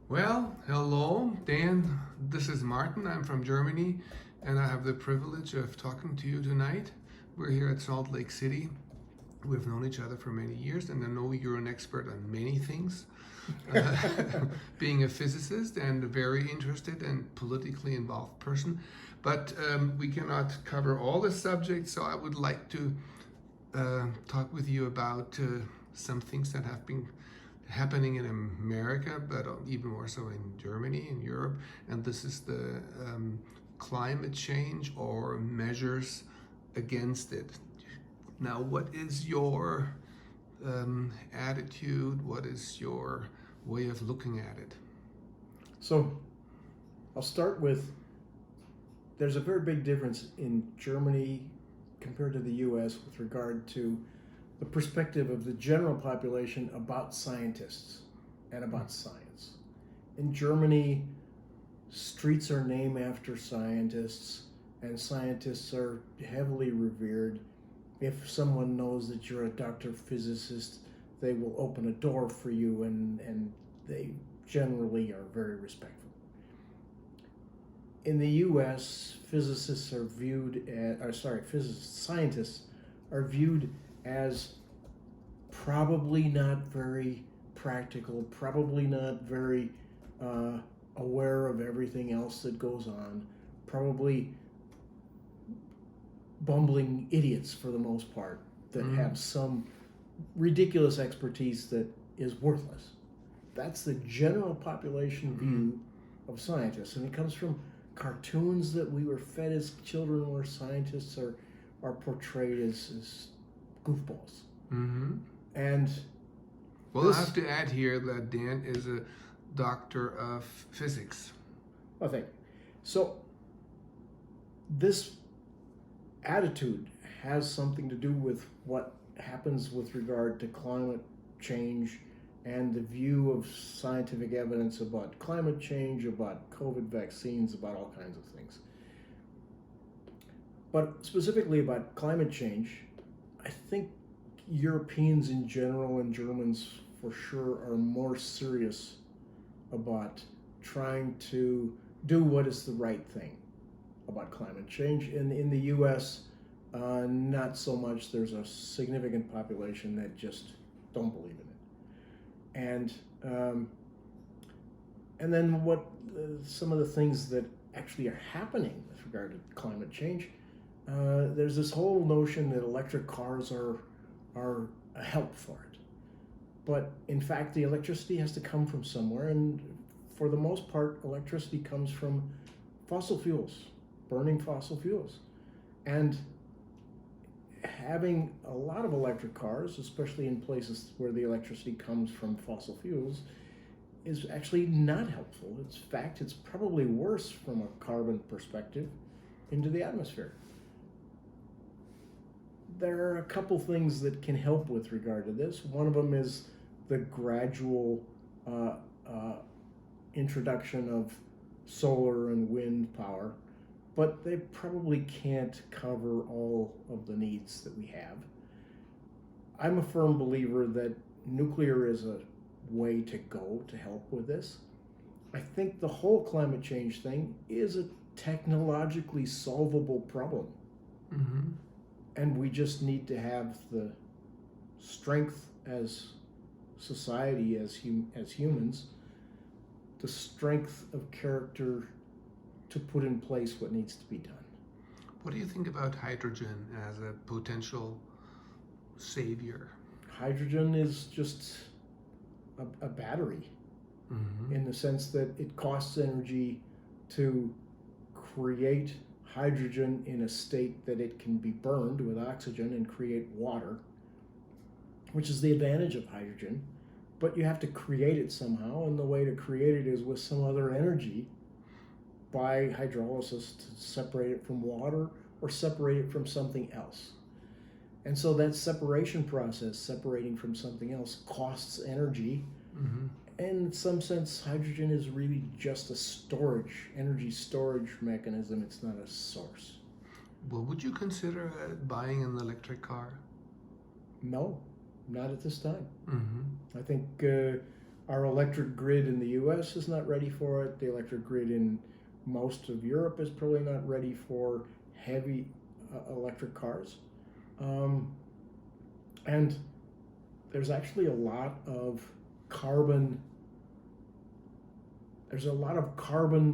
Well, hello, Dan. This is Martin. I'm from Germany, and I have the privilege of talking to you tonight. We're here at Salt Lake City. We've known each other for many years, and I know you're an expert on many things, uh, being a physicist and a very interested and politically involved person. But we cannot cover all the subjects, so I would like to talk with you about some things that have been happening in America, but even more so in Germany, in Europe, and this is the climate change or measures against it. Now, what is your attitude? What is your way of looking at it? So I'll start with there's a very big difference in Germany compared to the US with regard to the perspective of the general population about scientists and about science. In Germany, streets are named after scientists, and scientists are heavily revered. If someone knows that you're a doctor physicist, they will open a door for you, and they generally are very respectful. In the U.S., physicists are viewed scientists are viewed as probably not very practical, probably not very aware of everything else that goes on, probably bumbling idiots for the most part that have some ridiculous expertise that is worthless. That's the general population view of scientists, and it comes from cartoons that we were fed as children where scientists are portrayed as goofballs. And well, I have to add here that Dan is a doctor of physics. Okay, so this attitude has something to do with what happens with regard to climate change and the view of scientific evidence about climate change, about COVID vaccines, about all kinds of things. But specifically about climate change, I think Europeans in general and Germans for sure are more serious about trying to do what is the right thing about climate change. In the US, not so much. There's a significant population that just don't believe in it. And then what some of the things that actually are happening with regard to climate change, there's this whole notion that electric cars are a help for it. But in fact, the electricity has to come from somewhere, and for the most part, electricity comes from fossil fuels, burning fossil fuels. And having a lot of electric cars, especially in places where the electricity comes from fossil fuels, is actually not helpful. In fact, it's probably worse from a carbon perspective into the atmosphere. There are a couple things that can help with regard to this. One of them is the gradual introduction of solar and wind power, but they probably can't cover all of the needs that we have. I'm a firm believer that nuclear is a way to go to help with this. I think the whole climate change thing is a technologically solvable problem. And we just need to have the strength as society, as humans, the strength of character to put in place what needs to be done. What do you think about hydrogen as a potential savior? Hydrogen is just a battery in the sense that it costs energy to create hydrogen in a state that it can be burned with oxygen and create water, which is the advantage of hydrogen. But you have to create it somehow, and the way to create it is with some other energy by hydrolysis to separate it from water or separate it from something else. And so that separation process, separating from something else, costs energy. And in some sense, hydrogen is really just a energy storage mechanism. It's not a source. Well, would you consider buying an electric car? No, not at this time. Mm-hmm. I think Our electric grid in the U.S. is not ready for it. The electric grid in most of Europe is probably not ready for heavy electric cars. And there's actually a lot of carbon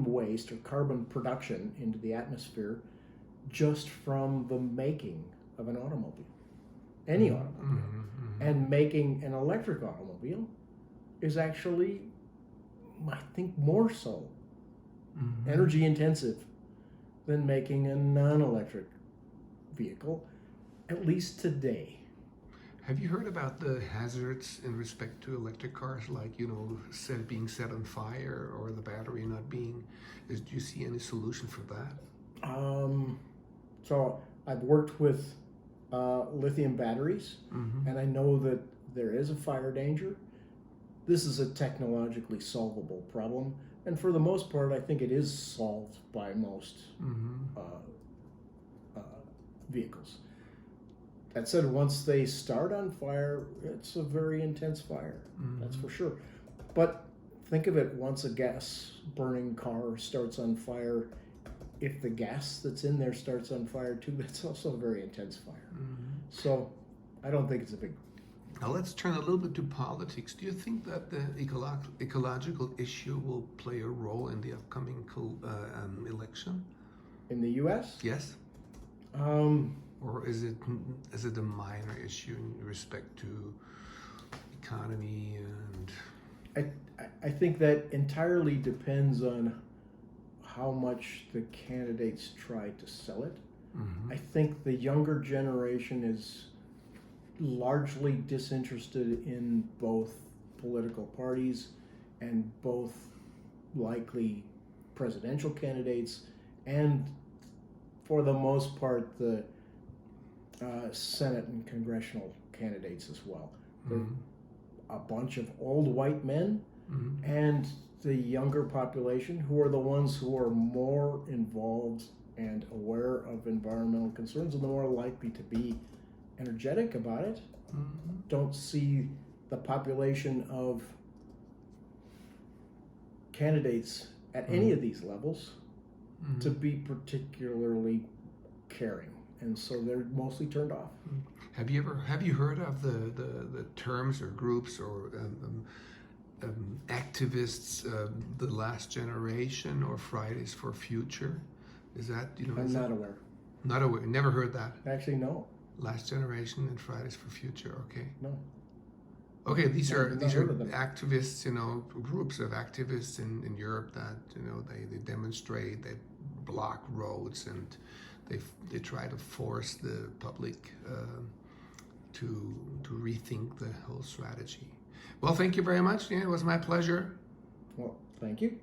waste or carbon production into the atmosphere just from the making of an automobile, any automobile. And making an electric automobile is actually, I think, more so energy intensive than making a non-electric vehicle, at least today. Have you heard about the hazards in respect to electric cars, like, being set on fire or the battery not being? Do you see any solution for that? So I've worked with lithium batteries, and I know that there is a fire danger. This is a technologically solvable problem, and for the most part, I think it is solved by most vehicles. That said, once they start on fire, it's a very intense fire, that's for sure. But think of it, once a gas burning car starts on fire, if the gas that's in there starts on fire too, that's also a very intense fire. So I don't think it's a big... Now let's turn a little bit to politics. Do you think that the ecological issue will play a role in the upcoming election? In the U.S.? Yes. Or is it a minor issue in respect to economy and? I think that entirely depends on how much the candidates try to sell it. I think the younger generation is largely disinterested in both political parties and both likely presidential candidates, and for the most part the Senate and congressional candidates as well. They're a bunch of old white men and the younger population, who are the ones who are more involved and aware of environmental concerns and the more likely to be energetic about it. Don't see the population of candidates at any of these levels to be particularly caring, and so they're mostly turned off. Have you heard of the terms or groups or activists, the Last Generation or Fridays for Future? Is that, I'm not aware. Not aware. Never heard that. Actually, no. Last Generation and Fridays for Future. Okay. No. Okay, these are activists, groups of activists in Europe that they demonstrate, they block roads, and they try to force the public to rethink the whole strategy. Well, thank you very much. Yeah, it was my pleasure. Well, thank you.